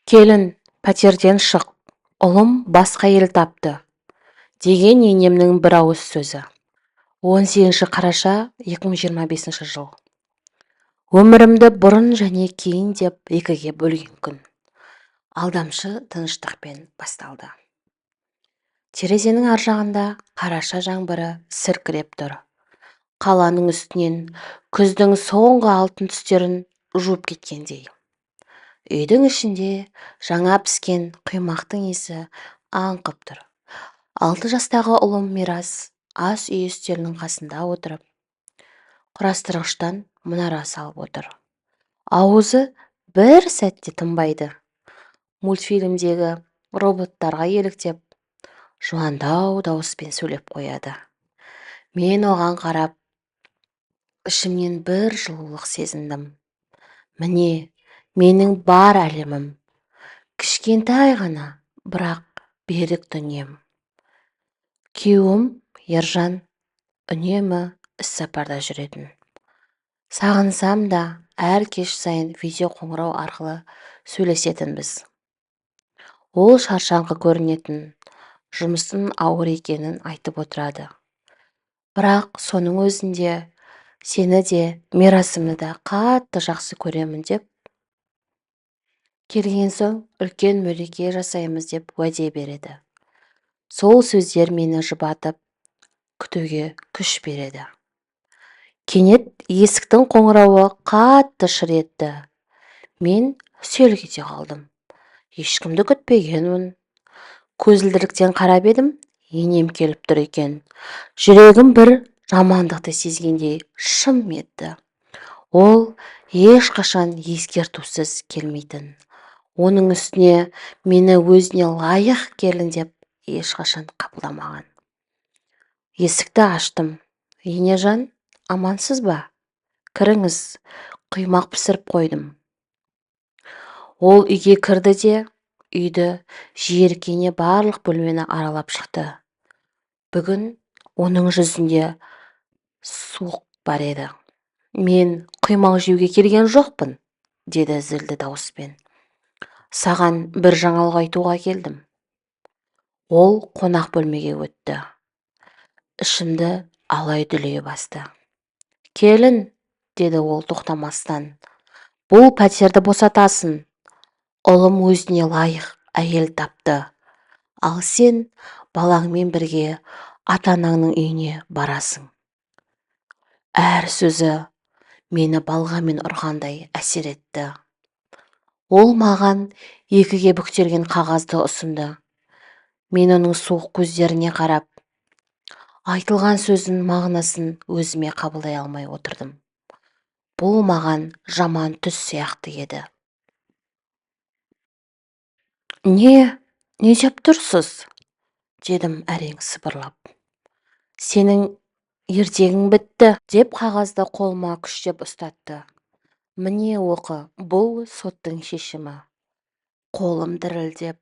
Келін, пәтерден шық, ұлым басқа ел тапты, деген енемнің бір ауыз сөзі. 18 қараша 2025 жыл. Өмірімді бұрын және кейін деп екіге бөлген күн. Алдамшы тыныштықпен басталды. Терезенің ар жағында қараша жаңбыры сіркіреп тұр. Қаланың үстінен күздің соңғы алтын түстерін жуып кеткендей. Үйдің ішінде жаңа піскен құймақтың иісі аңқып тұр. 6 жастағы ұлым Мирас ас үй үстелінің қасында отырып, құрастырғыштан мұнара салып отыр. Аузы бір сәтте тынбайды. Мультфильмдегі роботтарға еліктеп, жуандау дауыспен сөйлеп қояды. Мен оған қарап, ішімнен бір жылулық сезіндім. Міне, менің бар әлемім. Кішкентай ғана, бірақ берік дүнием. Күйеуім Ержан үнемі іссапарда жүретін. Сағынсам да әр кеш сайын видео қоңырау арқылы сөйлесетінбіз. Ол шаршаңқы көрінетін, жұмыстың ауыр екенін айтып отырады. Бірақ соның өзінде сені де, Мирасымды да қатты жақсы көремін деп, келген соң үлкен мереке жасаймыз деп уәде береді. Сол сөздер мені жұбатып, күтуге күш береді. Кенет есіктің қоңырауы қатты шыр етті. Мен селк ете қалдым. Ешкімді күтпегенмін. Көзілдіріктен қарап едім, енем келіп тұр екен. Жүрегім бір жамандықты сезгендей шым етті. Ол ешқашан ескертусіз келмейтін. Оның үстіне мені өзіне лайық келін деп ешқашан қабылдамаған. Есікті аштым. Енежан, амансыз ба? Кіріңіз, құймақ пісіріп қойдым. Ол үйге кірді де, үйді жиіркене барлық бөлмені аралап шықты. Бүгін оның жүзінде суық бар еді. Мен құймақ жеуге келген жоқпын, деді зілді дауыспен. Саған бір жаңалық айтуға келдім. Ол қонақ бөлмеге өтті. Ішімді алай-дүлей басты. Келін, деді ол тоқтамастан. Бұл пәтерді босатасың. Ұлым өзіне лайық әйел тапты. Ал сен балаңмен бірге ата-анаңның үйіне барасың. Әр сөзі мені балғамен ұрғандай әсер етті. Ол маған екіге бүктелген қағазды ұсынды. Мен оның суық көздеріне қарап, айтылған сөздің мағынасын өзіме қабылдай алмай отырдым. Бұл маған жаман түс сияқты еді. Не деп тұрсыз? Дедім әрең сыбырлап. Сенің ертегің бітті, деп қағазды қолыма күштеп ұстатты. Міне оқы, бұл соттың шешімі. Қолым дірілдеп,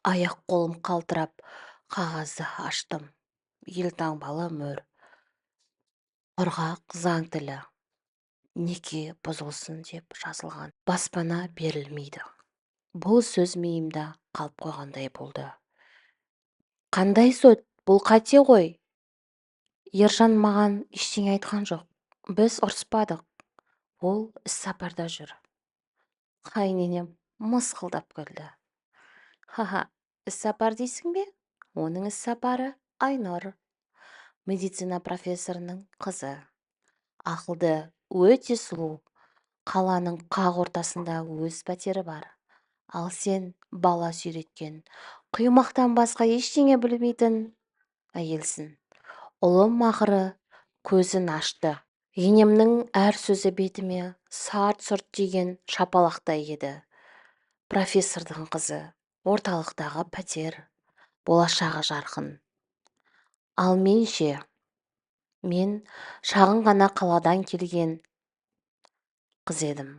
аяқ-қолым қалтырап, қағазды аштым. Елтаңбалы мөр. Құрғақ заң тілі. Неке бұзылсын деп жазылған. Баспана берілмейді. Бұл сөз миымда қалып қойғандай болды. Қандай сот? Бұл қате ғой. Ержан маған ештеңе айтқан жоқ. Біз ұрыспадық. Ол іссапарда жүр. Қайненем мысқылдап күлді. Ха-ха, іссапар дейсің бе? Оның іссапары Айнұр, медицина профессорының қызы. Ақылды, өте сұлу. Қаланың қақ ортасында өз пәтері бар. Ал сен бала сүйреткен, құймақтан басқа ештеңе білмейтін әйелсің. Ұлым ақыры көзін ашты. Енемнің әр сөзі бетіме сарт-сұрт тиген шапалақтай еді. Профессордың қызы, орталықтағы пәтер, болашағы жарқын. Ал мен ше, мен шағын ғана қаладан келген қыз едім.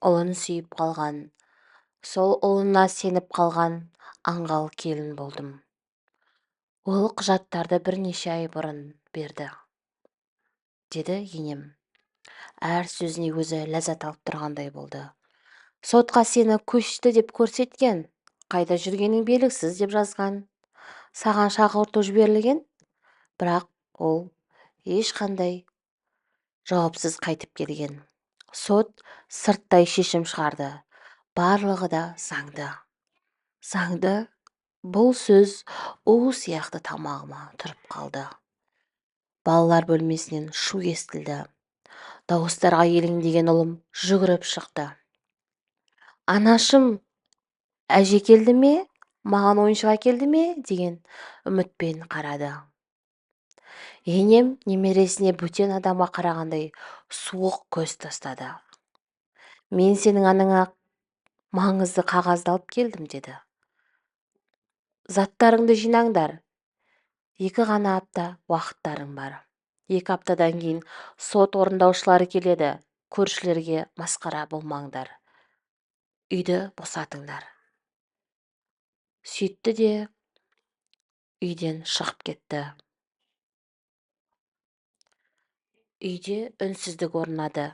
Ұлын сүйіп қалған, сол ұлына сеніп қалған аңғал келін болдым. Ол құжаттарды бірнеше ай бұрын берді, деді енем. Әр сөзіне өзі ләззат алып тұрғандай болды. Сотқа сені көшті деп көрсеткен, қайда жүргенің белгісіз деп жазған. Саған шақырту жіберілген, бірақ ол ешқандай жауапсыз қайтып келген. Сот сырттай шешім шығарды. Барлығы да заңды. Заңды. Бұл сөз сияқты тамағыма тұрып қалды. Балалар бөлмесінен шу естілді. Дауыстарға елеңдеген ұлым жүгіріп шықты. Анашым, әже келді ме? Маған ойыншық әкелді ме? деген үмітпен қарады. Енем немересіне бөтен адамға қарағандай суық көз тастады. Мен сенің анаңа маңызды қағазды алып келдім, деді. Заттарыңды жинаңдар. 2 ғана апта уақыттарың бар. 2 аптадан кейін сот орындаушылары келеді. Көршілерге масқара болмаңдар. Үйді босатыңдар. Сөйтті де үйден шығып кетті. Үйде үнсіздік орнады.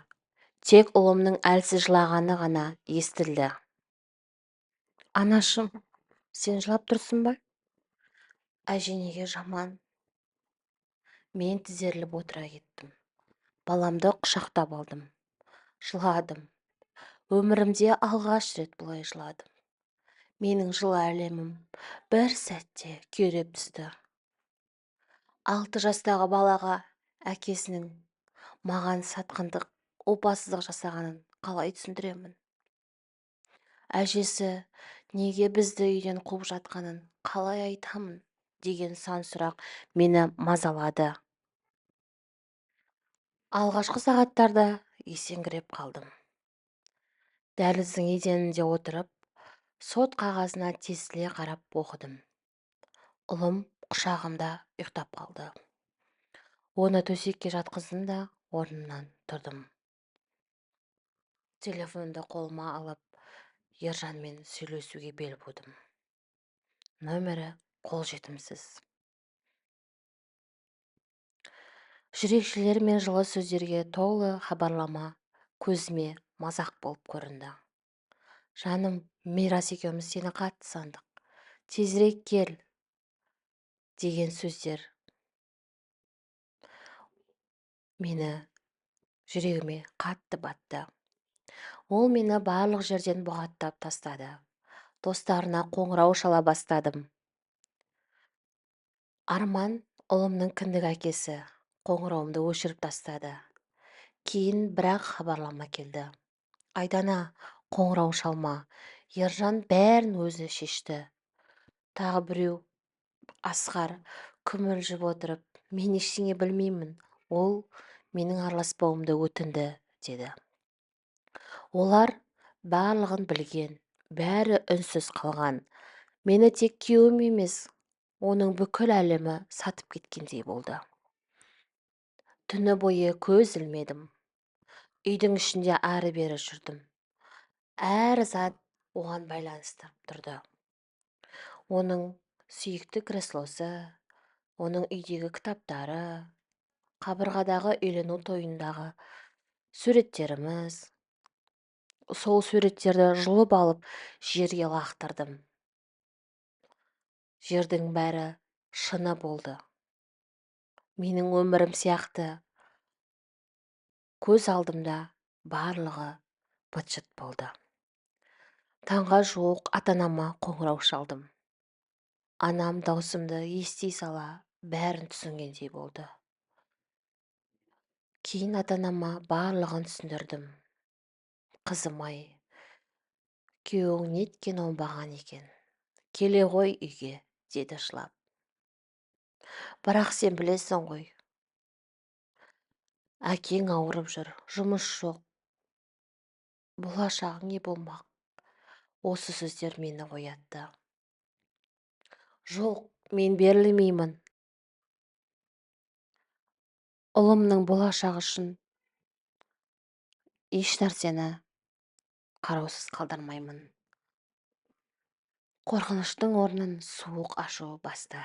Тек ұлымның әлсіз жылағаны ғана естілді. Анашым, сен жылап тұрсың ба? Әже неге жаман? Мен тізерліп отыра кеттім. Баламды құшақтап алдым. Жыладым. Өмірімде алғаш рет бұлай жыладым. Менің жылы әлемім бір сәтте күйреп түсті. 6 жастағы балаға әкесінің маған сатқындық, опасыздық жасағанын қалай түсіндіремін? Әжесі неге бізді үйден қуып жатқанын қалай айтамын деген сан сұрақ мені мазалады. Алғашқы сағаттарда есеңгіреп қалдым. Дәліздің еденінде отырып, сот қағазына тесіле қарап оқыдым. Ұлым құшағымда ұйықтап қалды. Оны төсекке жатқыздым да орнымнан тұрдым. Телефонды қолыма алып, Ержанмен сөйлесуге бел будым. Нөмірі қолжетімсіз. Жүрекшілер мен жылы сөздерге толы хабарлама көзіме мазақ болып көрінді. Жаным, Мирас екеуміз сені қатты сандық. Тезірек кел, деген сөздер мені жүрегіме қатты батты. Ол мені барлық жерден бұғаттап тастады. Достарына қоңырау шала бастадым. Арман, ұлымның кіндік әкесі, қоңырауымды өшіріп тастады. Кейін бірақ хабарлама келді. Айдана, қоңырау шалма. Ержан бәрін өзі шешті. Тағы біреу, Асқар, күмілжіп отырып, мен ештеңе білмеймін. Ол менің араласпауымды өтінді, деді. Олар барлығын білген, бәрі үнсіз қалған. Мені тек күйеуім емес, оның бүкіл әлемі сатып кеткендей болды. Түні бойы көз ілмедім. Үйдің ішінде ары-бері жүрдім. Әр зат оған байланыстырып тұрды. Оның сүйікті креслосы, оның үйдегі кітаптары, қабырғадағы үйлену тойындағы суреттеріміз. Сол суреттерді жұлып алып жерге лақтырдым. Жердің бәрі шыны болды. Менің өмірім сияқты көз алдымда барлығы быт-шыт болды. Таңға жуық ата-анама қоңырау шалдым. Анам даусымды ести сала бәрін түсінгендей болды. Кейін ата-анама барлығын түсіндірдім. Қызым-ай, күйеуің неткен оңбаған екен. Келе ғой үйге, деді жылап. Бірақ сен білесің ғой, әкең ауырып жүр, жұмыс жоқ. Болашағың не болмақ? Осы сөздер мені оятты. Жоқ, мен берілмеймін. Ұлымның болашағы үшін еш нәрсені қараусыз қалдырмаймын. Қорқыныштың орнын суық ашу басты.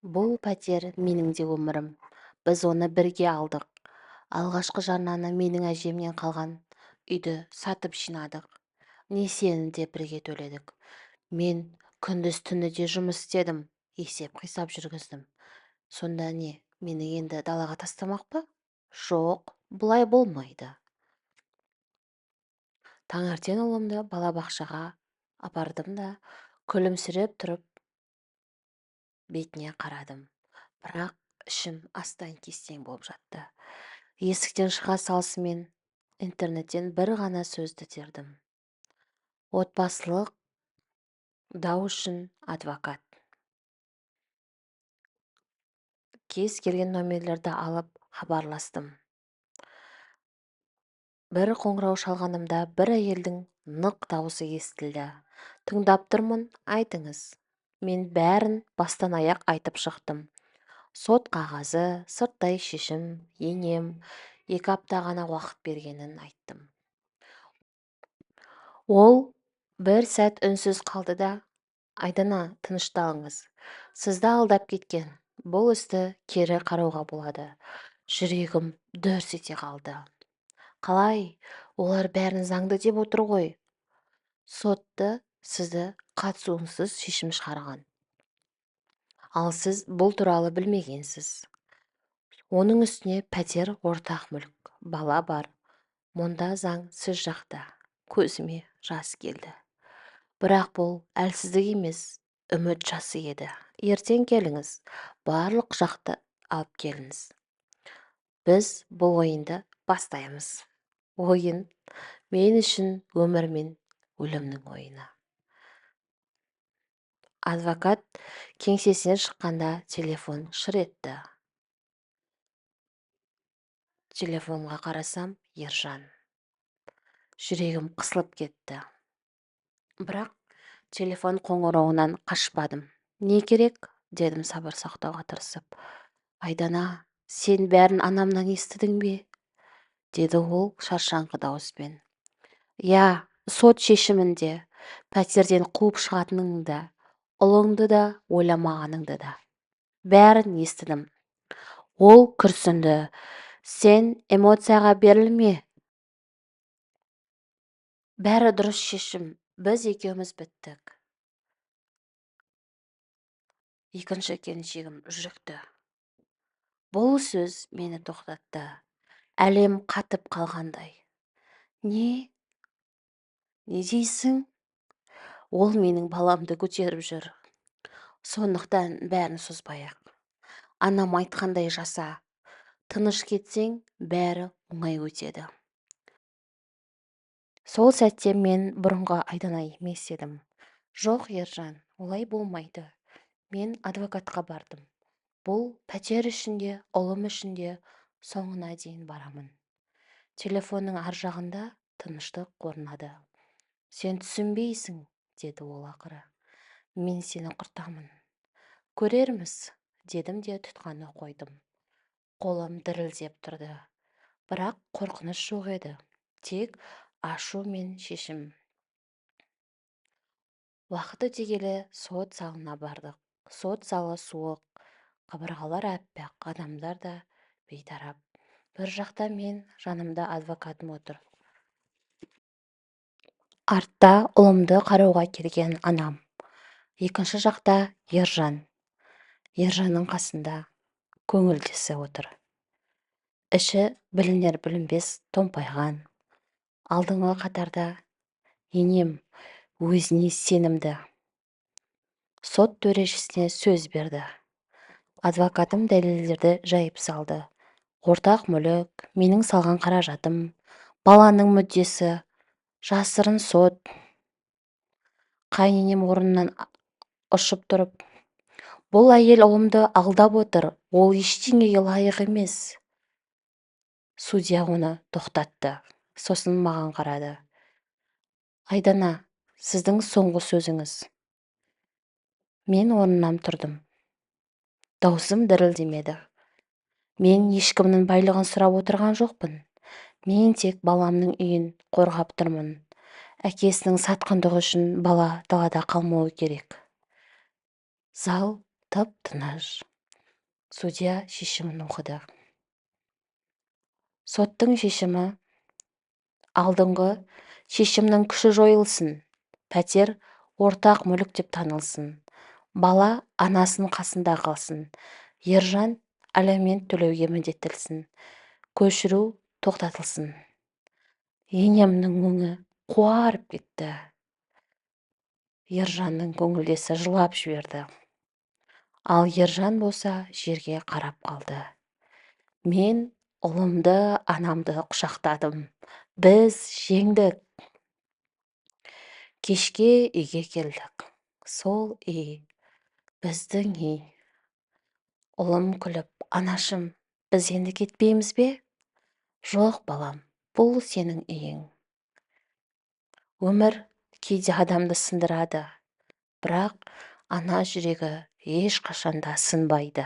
Бұл пәтер менің де өмірім. Біз оны бірге алдық. Алғашқы жарнаны менің әжемнен қалған үйді сатып жинадық. Несиені де бірге төледік. Мен күндіз-түні де жұмыс істедім, есеп-қисап жүргіздім. Сонда не, мені енді далаға тастамақ па? Жоқ, бұлай болмайды. Таңертең ұлымды балабақшаға апардым да, күлімсіреп тұрып бетіне қарадым. Бірақ ішім астан-кестең болып жатты. Есіктен шыға салысымен интернеттен бір ғана сөзді тердім. Отбасылық дау үшін адвокат. Кез келген номерлерді алып хабарластым. Бір қоңырау шалғанымда бір әйелдің нық дауысы естілді. Тыңдап тұрмын, айтыңыз. Мен бәрін бастан аяқ айтып шықтым. Сот қағазы, сырттай шешім, енем 2 апта ғана уақыт бергенін айттым. Ол бір сәт үнсіз қалды да, Айдана, тынышталыңыз. Сізді алдап кеткен. Бұл істі кері қарауға болады. Жүрегім дүрс ете қалды. Қалай? Олар бәрін заңды деп отыр ғой. Сотты сізді қатысуынсыз шешім шығарған. Ал сіз бұл туралы білмегенсіз. Оның үстіне пәтер ортақ мүлік, бала бар. Мұнда заң сіз жақта. Көзіме жас келді. Бірақ бұл әлсіздік емес, үміт жасы еді. Ертең келіңіз, барлық жақты алып келіңіз. Біз бұл ойынды бастаймыз. Ойын мен үшін өмір мен өлімнің ойыны. Адвокат кеңсесінен шыққанда телефон шыр етті. Телефонға қарасам, Ержан. Жүрегім қысылып кетті. Бірақ телефон қоңырауынан қашпадым. Не керек? Дедім сабыр сақтауға тырысып. Айдана, сен бәрін анамнан естідің бе? Деді ол шаршаңқы дауыспен. Я, сот шешімінде пәтерден қуып шығатыныңды да, ұлыңды да ойламағаныңды да. Бәрін естідім. Ол күрсінді. Сен эмоцияға берілме. Бәрі дұрыс шешім. Біз екеуміз біттік. Екінші келіншегім жүрікті. Бұл сөз мені тоқтатты. Әлем қатып қалғандай. Не дейсің? Ол менің баламды көтеріп жүр. Сондықтан бәрін созбайық. Анам айтқандай жаса. Тыныш кетсең, бәрі оңай өтеді. Сол сәтте мен бұрынғы Айдана емес едім. Жоқ, Ержан, олай болмайды. Мен адвокатқа бардым. Бұл пәтер ішінде, ұлым ішінде соңына дейін барамын. Телефонның ар жағында тыныштық орнады. Сен түсінбейсің, деді ол ақыры. Мен сені құртамын. Көрерміз, дедім де тұтқаны қойдым. Қолым дірілдеп тұрды. Бірақ қорқыныш жоқ еді. Тек ашу мен шешім. Уақыт өте келе сот залына бардық. Сот залы суық, қабырғалар әппақ, адамдар да бейтарап. Бір жақта мен, жанымда адвокатым отыр. Артта ұлымды қарауға келген анам. Екінші жақта Ержан. Ержанның қасында көңілдесі отыр. Іші білінер білінбес томпайған. Алдыңғы қатарда енем өзіне сенімді. Сот төрешісіне сөз берді. Адвокатым дәлелдерді жайып салды. Ортақ мүлік, менің салған қаражатым, баланың мүддесі, жасырын сот. Қайненем орнынан ұшып тұрып, бұл әйел ұлымды алдап отыр, ол ештеңеге лайық емес. Судья оны тоқтатты. Сосын маған қарады. Айдана, сіздің соңғы сөзіңіз. Мен орнымнан тұрдым. Даусым дірілдемеді. Мен ешкімнің байлығын сұрап отырған жоқпын. Мен тек баламның үйін қорғап тұрмын. Әкесінің сатқындығы үшін бала далада қалмауы керек. Зал тып-тыныш. Судья шешімін оқыды. Соттың шешімі алдыңғы Шешімнің күші жойылсын. Пәтер ортақ мүлік деп танылсын. Бала анасын қасында қалсын. Ержан алимент төлеуге міндеттелсін. Көшіру тоқтатылсын. Енемнің өңі қуарып кетті. Ержанның көңілдесі жылап жіберді. Ал Ержан болса жерге қарап қалды. Мен ұлымды, анамды құшақтадым. Біз жеңдік. Кешке үйге келдік. Сол үй біздің үй. Ұлым күліп, анашым, біз енді кетпейміз бе? Жоқ, балам, бұл сенің үйің. Өмір кейде адамды сындырады, бірақ ана жүрегі ешқашанда сынбайды.